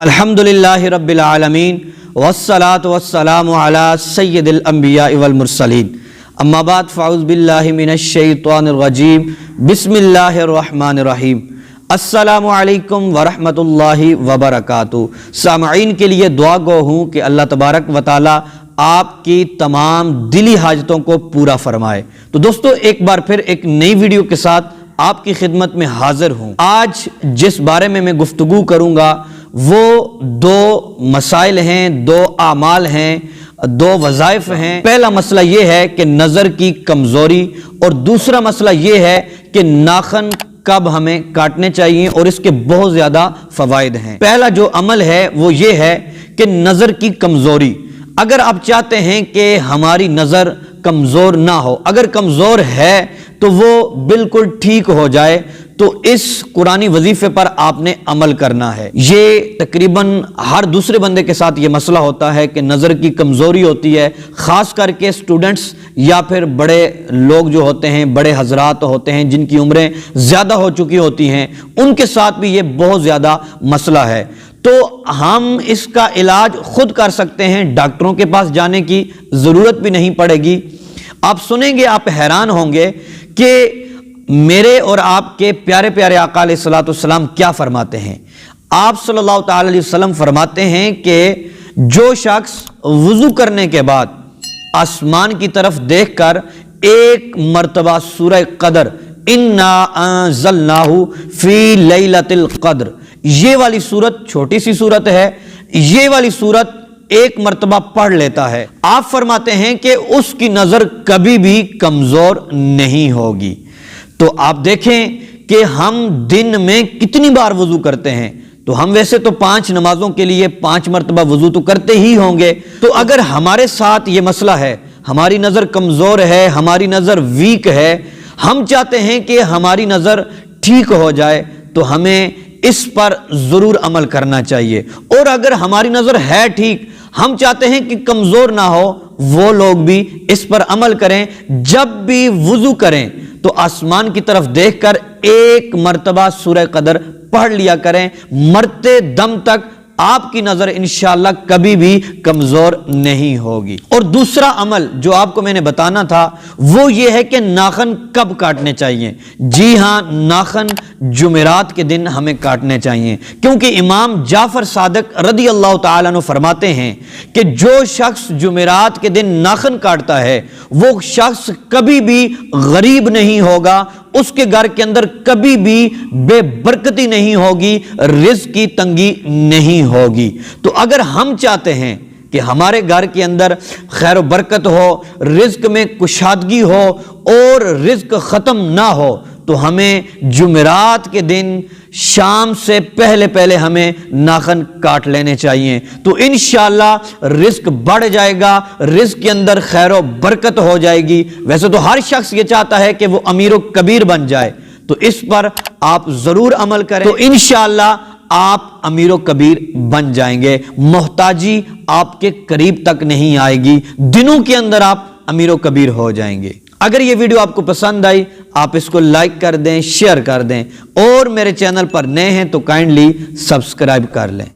अल्हम्दुलिल्लाहि रब्बिल आलमीन वस्सलातु वस्सलामु अला सय्यिदिल अंबिया वल मुरसलीन अम्मा बाद फ़अऊज़ु बिल्लाहि मिनश शैतानिर रजीम बिस्मिल्लाहिर रहमानिर रहीम अस्सलामु अलैकुम वरहमतुल्लाहि वबरकातुहू। सामईन के लिए दुआ गो हूँ कि अल्लाह तबारक व तआला आपकी तमाम दिली हाजतों को पूरा फरमाए। तो दोस्तों, एक बार फिर एक नई वीडियो के साथ आपकी खिदमत में हाजिर हूँ। आज जिस बारे में मैं गुफ्तगू करूँगा वो दो मसाइल हैं, दो आमाल हैं, दो वज़ाइफ हैं। पहला मसला ये है कि नज़र की कमज़ोरी, और दूसरा मसला ये है कि नाखन कब हमें काटने चाहिए, और इसके बहुत ज़्यादा फ़वाइद हैं। पहला जो अमल है वो ये है कि नज़र की कमज़ोरी। अगर आप चाहते हैं कि हमारी नज़र कमज़ोर ना हो, अगर कमज़ोर है तो वो बिल्कुल ठीक हो जाए, तो इस कुरानी वजीफे पर आपने अमल करना है। ये तकरीबन हर दूसरे बंदे के साथ ये मसला होता है कि नज़र की कमज़ोरी होती है, ख़ास करके स्टूडेंट्स या फिर बड़े लोग जो होते हैं, बड़े हजरात होते हैं जिनकी उम्रें ज़्यादा हो चुकी होती हैं, उनके साथ भी ये बहुत ज़्यादा मसला है। तो हम इसका इलाज खुद कर सकते हैं, डॉक्टरों के पास जाने की ज़रूरत भी नहीं पड़ेगी। आप सुनेंगे, आप हैरान होंगे कि मेरे और आपके प्यारे प्यारे आका अलैहिस्सलाम क्या फरमाते हैं। आप सल्लल्लाहु अलैहि वसल्लम फरमाते हैं कि जो शख्स वुज़ू करने के बाद आसमान की तरफ देखकर एक मर्तबा सूरह कदर इन्ना अंज़लनाहु फी लैलतिल कद्र, ये वाली सूरत छोटी सी सूरत है, ये वाली सूरत एक मर्तबा पढ़ लेता है, आप फरमाते हैं कि उसकी नजर कभी भी कमजोर नहीं होगी। तो आप देखें कि हम दिन में कितनी बार वुजू करते हैं। तो हम वैसे तो 5 नमाजों के लिए 5 मर्तबा वुजू तो करते ही होंगे। तो अगर हमारे साथ ये मसला है, हमारी नजर कमजोर है, हमारी नजर वीक है, हम चाहते हैं कि हमारी नजर ठीक हो जाए, तो हमें इस पर जरूर अमल करना चाहिए। और अगर हमारी नजर है ठीक, हम चाहते हैं कि कमजोर ना हो, वो लोग भी इस पर अमल करें। जब भी वुजू करें तो आसमान की तरफ देखकर एक मर्तबा सूरह कदर पढ़ लिया करें। मरते दम तक आपकी नजर इंशाअल्लाह कभी भी कमजोर नहीं होगी। और दूसरा अमल जो आपको मैंने बताना था वो ये है कि नाखन कब काटने चाहिए। जी हां, नाखन जुमेरात के दिन हमें काटने चाहिए, क्योंकि इमाम जाफर सादिक रदी अल्लाह तआला अन्हु फरमाते हैं कि जो शख्स जुमेरात के दिन नाखन काटता है वो शख्स कभी भी गरीब नहीं होगा, उसके घर के अंदर कभी भी बेबरकती नहीं होगी, रिज़्क़ की तंगी नहीं होगी। तो अगर हम चाहते हैं कि हमारे घर के अंदर खैर बरकत हो, रिज़्क़ में कुशादगी हो और रिज़्क़ ख़त्म ना हो, तो हमें जुमेरात के दिन शाम से पहले पहले हमें नाखन काट लेने चाहिए। तो इंशाअल्लाह रिज़्क़ बढ़ जाएगा, रिज़्क़ के अंदर खैर व बरकत हो जाएगी। वैसे तो हर शख्स ये चाहता है कि वो अमीर व कबीर बन जाए, तो इस पर आप जरूर अमल करें, तो इंशाअल्लाह आप अमीर व कबीर बन जाएंगे। मोहताजी आपके करीब तक नहीं आएगी, दिनों के अंदर आप अमीर व कबीर हो जाएंगे। अगर ये वीडियो आपको पसंद आई, आप इसको लाइक कर दें, शेयर कर दें, और मेरे चैनल पर नए हैं तो काइंडली सब्सक्राइब कर लें।